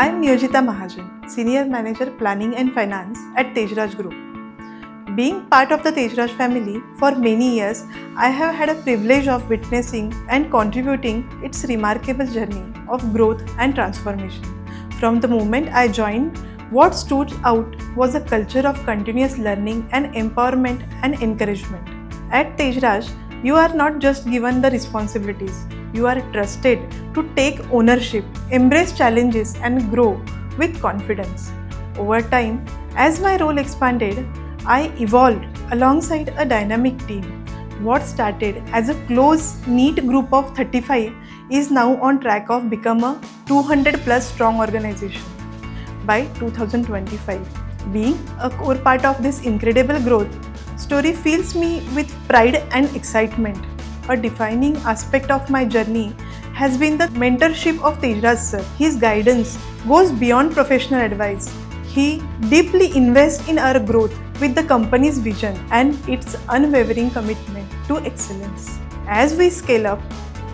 I am Niyojita Mahajan, Senior Manager Planning and Finance at Tejraj Group. Being part of the Tejraj family for many years, I have had a privilege of witnessing and contributing its remarkable journey of growth and transformation. From the moment I joined, what stood out was a culture of continuous learning and empowerment and encouragement. At Tejraj, you are not just given the responsibilities, you are trusted to take ownership, embrace challenges, and grow with confidence. Over time, as my role expanded, I evolved alongside a dynamic team. What started as a close, neat group of 35 is now on track of become a 200 plus strong organization by 2025. Being a core part of this incredible growth story fills me with pride and excitement. A defining aspect of my journey has been the mentorship of Tejraj sir. His guidance goes beyond professional advice. He deeply invests in our growth with the company's vision and its unwavering commitment to excellence. As we scale up,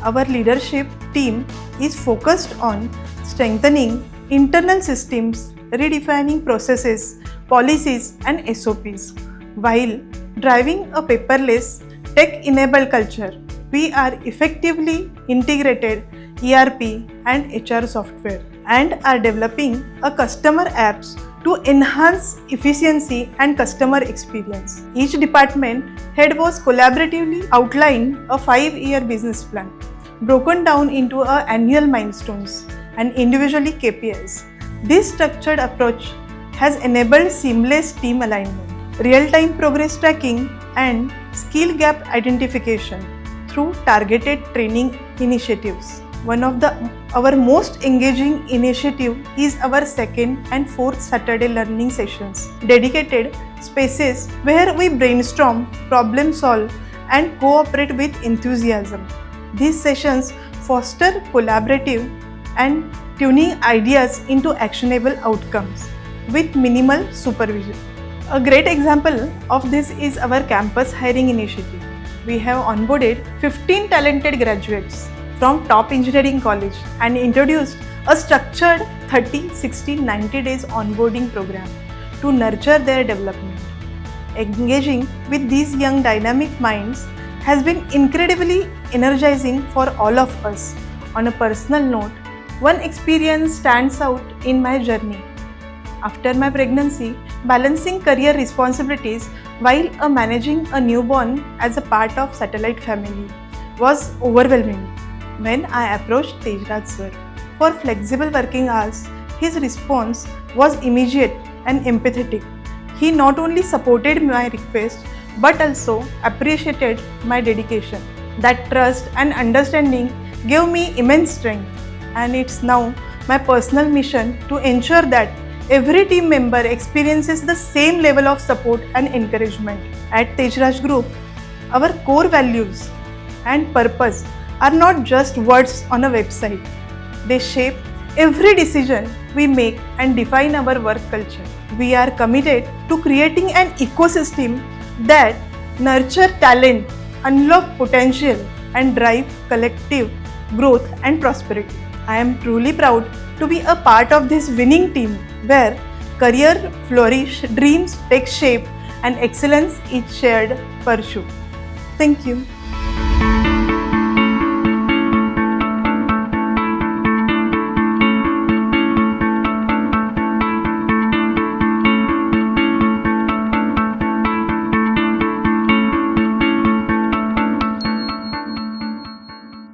our leadership team is focused on strengthening internal systems, redefining processes, policies, and SOPs, while driving a paperless, tech-enabled culture. We are effectively integrated ERP and HR software and are developing a customer apps to enhance efficiency and customer experience. Each department head was collaboratively outlined a 5-year business plan, broken down into annual milestones and individually KPIs. This structured approach has enabled seamless team alignment, real-time progress tracking, and skill gap identification through targeted training initiatives. One of our most engaging initiative is our second and fourth Saturday learning sessions, dedicated spaces where we brainstorm, problem solve, and cooperate with enthusiasm. These sessions foster collaborative and tuning ideas into actionable outcomes with minimal supervision. A great example of this is our campus hiring initiative. We have onboarded 15 talented graduates from top engineering college and introduced a structured 30, 60, 90 days onboarding program to nurture their development. Engaging with these young dynamic minds has been incredibly energizing for all of us. On a personal note, one experience stands out in my journey. After my pregnancy, balancing career responsibilities while managing a newborn as a part of satellite family was overwhelming. When I approached Tejraj sir for flexible working hours, his response was immediate and empathetic. He not only supported my request but also appreciated my dedication. That trust and understanding gave me immense strength, and it's now my personal mission to ensure that every team member experiences the same level of support and encouragement. At Tejraj Group, our core values and purpose are not just words on a website. They shape every decision we make and define our work culture. We are committed to creating an ecosystem that nurtures talent, unlock potential, and drive collective growth and prosperity. I am truly proud to be a part of this winning team where career flourish, dreams take shape, and excellence is shared pursuit. Thank you.